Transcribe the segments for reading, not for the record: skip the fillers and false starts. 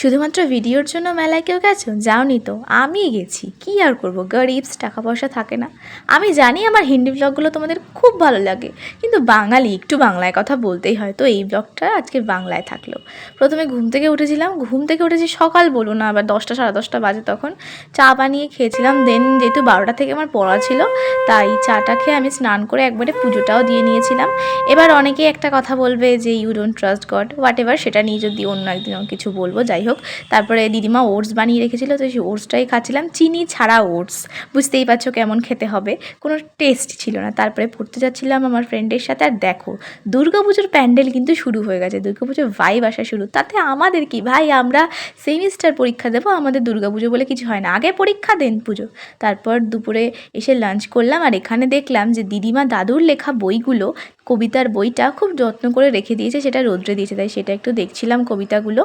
শুধুমাত্র ভিডিওর জন্য মেলায় কেউ গেছো? যাওনি তো? আমি গেছি। কি আর করব, গরিবস, টাকা পয়সা থাকে না। আমি জানি আমার হিন্দি ব্লগগুলো তোমাদের খুব ভালো লাগে, কিন্তু বাঙালি, একটু বাংলায় কথা বলতেই হয়। তো এই ব্লগটা আজকে বাংলায় থাকলো। প্রথমে ঘুম থেকে উঠেছিলাম, ঘুম থেকে উঠেছি সকাল বলো না, আবার 10টা 10:30 বাজে, তখন চা বানিয়ে খেয়েছিলাম। দেন যেহেতু 12টা থেকে আমার পড়া ছিল, তাই চাটা খেয়ে আমি স্নান করে একবারে পুজোটাও দিয়ে নিয়েছিলাম। এবার অনেকেই একটা কথা বলবে যে you don't trust God, whatever, সেটা নিয়ে যদি অন্য একদিন কিছু বলবো, যাই হোক। তারপরে দিদিমা ওটস বানিয়ে রেখেছিল, তো সেই ওটসটাই খাচ্ছিলাম, চিনি ছাড়া ওটস, বুঝতেই পারছো কেমন খেতে হবে, কোনো টেস্ট ছিল না। তারপরে পড়তে যাচ্ছিলাম আমার ফ্রেন্ডের সাথে, আর দেখো দুর্গাপুজোর প্যান্ডেল কিন্তু শুরু হয়ে গেছে, দুর্গাপুজোর ভাইব আসা শুরু। তাতে আমাদের কি ভাই, আমরা সেমিস্টার পরীক্ষা দেবো, আমাদের দুর্গাপুজো বলে কিছু হয় না, আগে পরীক্ষা দেন পুজো। তারপর দুপুরে এসে লাঞ্চ করলাম, আর এখানে দেখলাম যে দিদিমা দাদুর লেখা বইগুলো, কবিতার বইটা খুব যত্ন করে রেখে দিয়েছে, সেটা রোদ্রে দিয়েছে, তাই সেটা একটু দেখছিলাম কবিতাগুলো।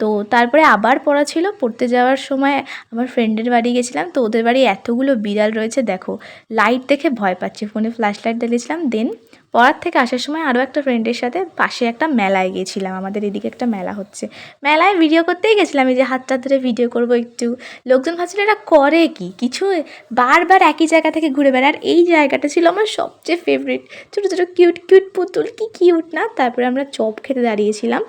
তো তারপরে আবার পড়া ছিল, পড়তে যাওয়ার সময় আমার ফ্রেন্ডের বাড়ি গেছিলাম। তো ওদের বাড়ি এতগুলো বিড়াল রয়েছে, দেখো লাইট দেখে ভয় পাচ্ছি, ফোনে ফ্ল্যাশ লাইট জ্বালিয়েছিলাম। দেন পড়ার থেকে আসার সময় আরও একটা ফ্রেন্ডের সাথে পাশে একটা মেলায় গিয়েছিলাম, আমাদের এদিকে একটা মেলা হচ্ছে, মেলায় ভিডিও করতেই গেছিলাম, এই যে হাতটা ধরে ভিডিও করব একটু। লোকজন ভাবছিল এটা করে কি, কিছু বারবার একই জায়গা থেকে ঘুরে বেড়ায়। আর এই জায়গাটা ছিল আমার সবচেয়ে ফেভারিট, ছোটো ছোটো কিউট কিউট পুতুল, কি কিউট না। তারপরে আমরা চপ খেতে দাঁড়িয়েছিলাম।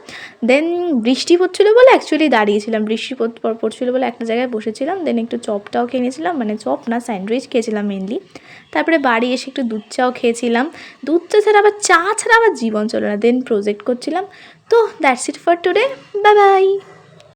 দেন বৃষ্টি পড়ছিলো বলে অ্যাকচুয়ালি দাঁড়িয়েছিলাম, বৃষ্টি পড়ছিলো বলে একটা জায়গায় বসেছিলাম। দেন একটু চপটাও খেয়ে নিয়েছিলাম, মানে চপ না, স্যান্ডউইচ খেয়েছিলাম মেনলি। তারপরে বাড়ি এসে একটু দুধ চাও খেয়েছিলাম। দুধ চা ছাড়া আবার, চা ছাড়া আবার জীবন চলে না। দেন প্রজেক্ট করছিলাম। তো that's it for today, bye bye.